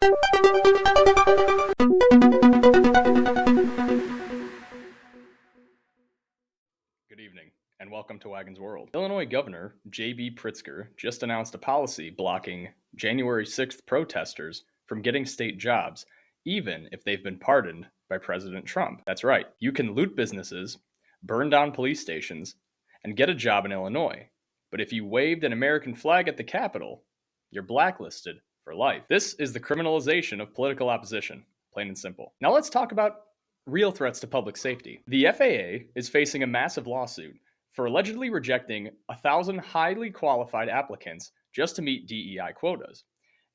Good evening, and welcome to Wagon's World. Illinois Governor J.B. Pritzker just announced a policy blocking January 6th protesters from getting state jobs, even if they've been pardoned by President Trump. That's right, you can loot businesses, burn down police stations, and get a job in Illinois. But if you waved an American flag at the Capitol, you're blacklisted for life. This is the criminalization of political opposition, plain and simple. Now let's talk about real threats to public safety. The FAA is facing a massive lawsuit for allegedly rejecting 1,000 highly qualified applicants just to meet DEI quotas.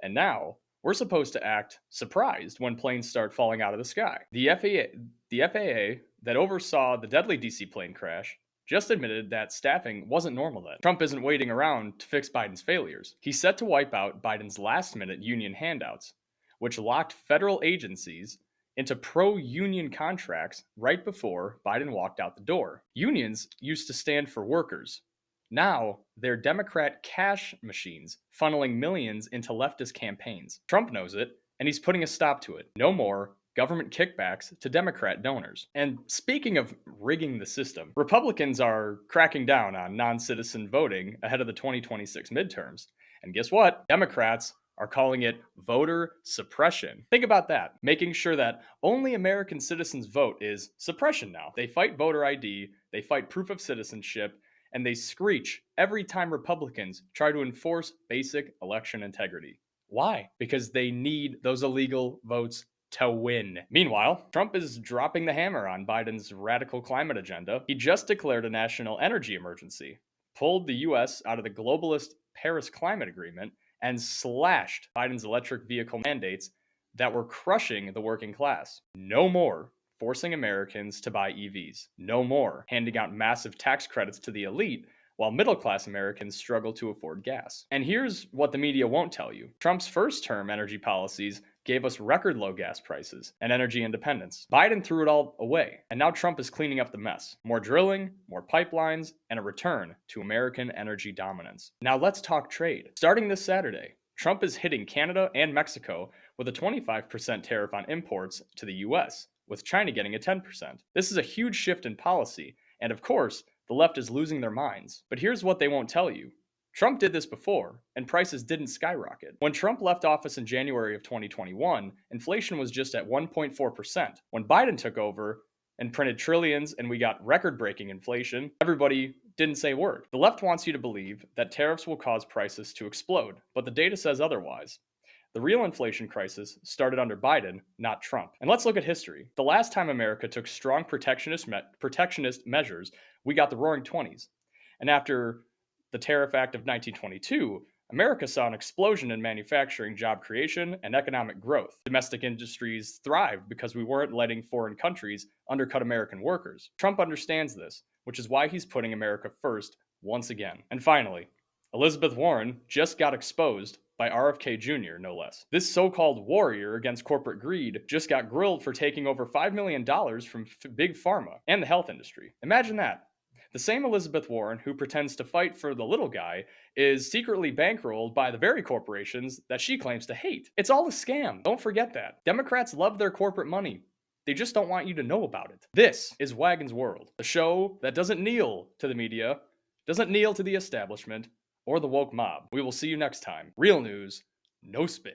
And now we're supposed to act surprised when planes start falling out of the sky. The FAA that oversaw the deadly DC plane crash just admitted that staffing wasn't normal then. Trump isn't waiting around to fix Biden's failures. He's set to wipe out Biden's last-minute union handouts, which locked federal agencies into pro-union contracts right before Biden walked out the door. Unions used to stand for workers. Now, they're Democrat cash machines, funneling millions into leftist campaigns. Trump knows it, and he's putting a stop to it. No more government kickbacks to Democrat donors. And speaking of rigging the system, Republicans are cracking down on non-citizen voting ahead of the 2026 midterms. And guess what? Democrats are calling it voter suppression. Think about that. Making sure that only American citizens vote is suppression now. They fight voter ID, they fight proof of citizenship, and they screech every time Republicans try to enforce basic election integrity. Why? Because they need those illegal votes to win. Meanwhile, Trump is dropping the hammer on Biden's radical climate agenda. He just declared a national energy emergency, pulled the US out of the globalist Paris Climate Agreement, and slashed Biden's electric vehicle mandates that were crushing the working class. No more forcing Americans to buy EVs. No more handing out massive tax credits to the elite while middle-class Americans struggle to afford gas. And here's what the media won't tell you. Trump's first-term energy policies gave us record low gas prices and energy independence. Biden threw it all away, and now Trump is cleaning up the mess. More drilling, more pipelines, and a return to American energy dominance. Now let's talk trade. Starting this Saturday, Trump is hitting Canada and Mexico with a 25% tariff on imports to the US, with China getting a 10%. This is a huge shift in policy, and of course, the left is losing their minds. But here's what they won't tell you. Trump did this before, and prices didn't skyrocket. When Trump left office in January of 2021, inflation was just at 1.4%. When Biden took over and printed trillions and we got record-breaking inflation, everybody didn't say a word. The left wants you to believe that tariffs will cause prices to explode, but the data says otherwise. The real inflation crisis started under Biden, not Trump. And let's look at history. The last time America took strong protectionist measures, we got the Roaring '20s. And after the Tariff Act of 1922, America saw an explosion in manufacturing job creation and economic growth. Domestic industries thrived because we weren't letting foreign countries undercut American workers. Trump understands this, which is why he's putting America first once again. And finally, Elizabeth Warren just got exposed by RFK Jr., no less. This so-called warrior against corporate greed just got grilled for taking over $5 million from Big Pharma and the health industry. Imagine that. The same Elizabeth Warren who pretends to fight for the little guy is secretly bankrolled by the very corporations that she claims to hate. It's all a scam. Don't forget that. Democrats love their corporate money. They just don't want you to know about it. This is Wagon's World, the show that doesn't kneel to the media, doesn't kneel to the establishment, or the woke mob. We will see you next time. Real news, no spin.